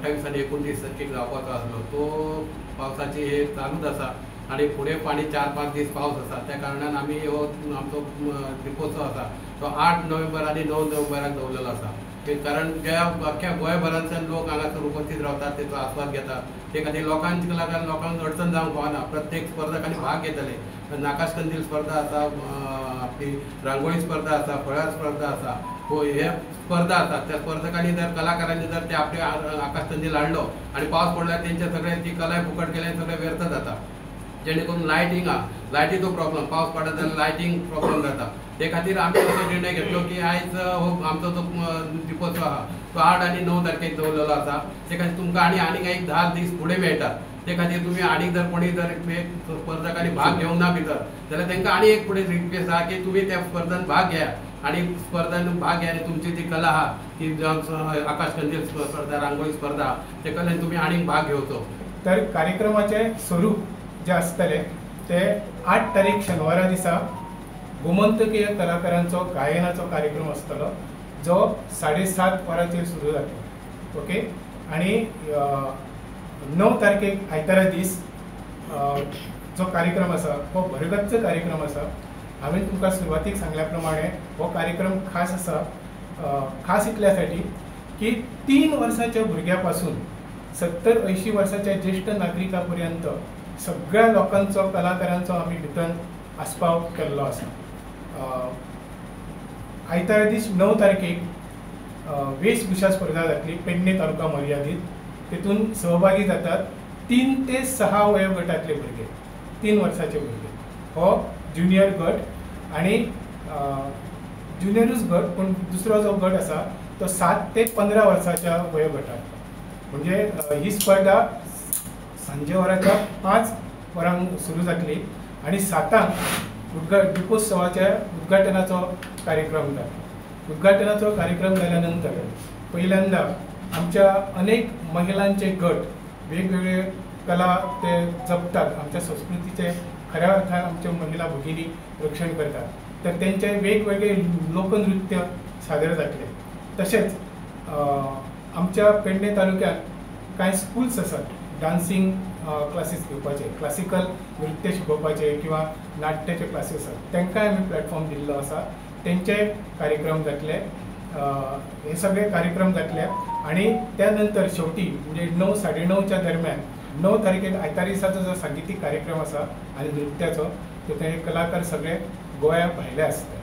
28 आनी 29 तारखेक जावपाचो आसलो तो पावसाची हे चालूच आसा आणि पुढे पाणी 4-5 दीस पावस आसा त्या कारणान आमी हो आमचो दिपोत्सव आसा तो 8 नोव्हेंबर आणि 9 नोव्हेंबराक दवरलेलो आसा कारण ज्या अख्ख्या गोंयभरांतल्यान लोक हांगासर उपस्थित रावतात तेचो आस्वाद घेतात ते खातीर लोकांक लागून लोकांक अडचण जावंक पावना प्रत्येक स्पर्धकांनी भाग घेतले नाकाश कंदील स्पर्धा आसा आपली रांगोळी स्पर्धा आसा फळार स्पर्धा आसा हे स्पर्धा आसात त्या स्पर्धकांनी जर कलाकारांनी जर ते आपले आकाश कंदील हाडलो आणि पावस पडल्यार तेंचे सगळे ती कलाय फुकट केल्यान सगळे व्यर्थ जाता जेणे करून लायटीचो प्रॉब्लम पावस पडत जाल्यार लायटींग प्रॉब्लम जाता ते खातीर आमी असो निर्णय घेतलो की आयज हो आमचो जो दिपोत्सव आहा तो 8 आणि 9 तारखेक दवरलेलो आसा ते खातीर तुमकां आनीक एक 10 दीस फुडें मेळटात ते खातीर तुमी आनीक जर कोणी जर स्पर्धकांनी भाग घेवंक ना भितर जाल्यार तांकां आनी एक फुडें रिक्वेस्ट आहा की तुमी त्या स्पर्धांत भाग घेया आणि स्पर्धांत भाग घ्या आणि तुमची जी कला आहा ती आकाश कंदील स्पर्धा रांगोळी स्पर्धा ते कलेन तुमी आनीक भाग घेवचो तर कार्यक्रमाचे स्वरूप जे आसतले ते 8 तारीख शेनवारा दिसा गोमंतकीय कलाकारांचो गायनाचो कार्यक्रम आसतलो जो 7:30 वरांचेर सुरू जातलो ओके आणि 9 तारखेक आयतारा दीस जो कार्यक्रम आसा हो भरगच्च कार्यक्रम आसा हांवें तुमकां सुरवातीक सांगल्या प्रमाणे हो कार्यक्रम खास आसा खास इतल्यासाठी की 3 वर्सांच्या भुरग्या पासून 70-80 वर्सांच्या ज्येष्ठ नागरिकां पर्यंत सगळ्या लोकांचो कलाकारांचो आमी भितर आस्पाव केल्लो आसा आयतारा दीस 9 तारखेक वेशभूषा स्पर्धा जातली पेडणे तालुका मर्यादीत तेतून सहभागी जातात 3 ते 6 वयोगटातले भुरगे 3 वर्साचे भुरगे हो ज्युनियर गट आणि ज्युनियरूच गट पण दुसरो जो गट आसा तो 7 ते 15 वर्साच्या वयोगटात म्हणजे ही स्पर्धा सांजे वराच्या 5 वरांक सुरू जातली आणि 7 दिपोत्सवाच्या उद्घाटनाचो कार्यक्रम जाता उद्घाटनाचो कार्यक्रम जाल्यानंतर पहिल्यांदा आमच्या अनेक महिलांचे गट वेगवेगळे कला ते जपतात आमच्या संस्कृतीचे खऱ्या अर्थान आमच्या महिला भगिनी रक्षण करतात तर त्यांचे वेगवेगळे लोकनृत्य सादर जातले तसेच आमच्या पेडणे तालुक्यात कांय स्कूल्स आसात डान्सिंग क्लासीस घेवपाचे क्लासिकल नृत्य शिकोवपाचे किंवा नाट्याचे क्लासीस आसात तांकांय आमी प्लॅटफॉर्म दिल्लो आसा तेंचे कार्यक्रम जातले हे सगळे कार्यक्रम जातले आणि त्यानंतर शेवटी म्हणजे 9-9:30च्या दरम्यान 9 तारखेक आयतार दिसाचो जो सांगीतीक कार्यक्रम आसा आनी नृत्याचो तो ते कलाकार सगळे गोंया भायले आसता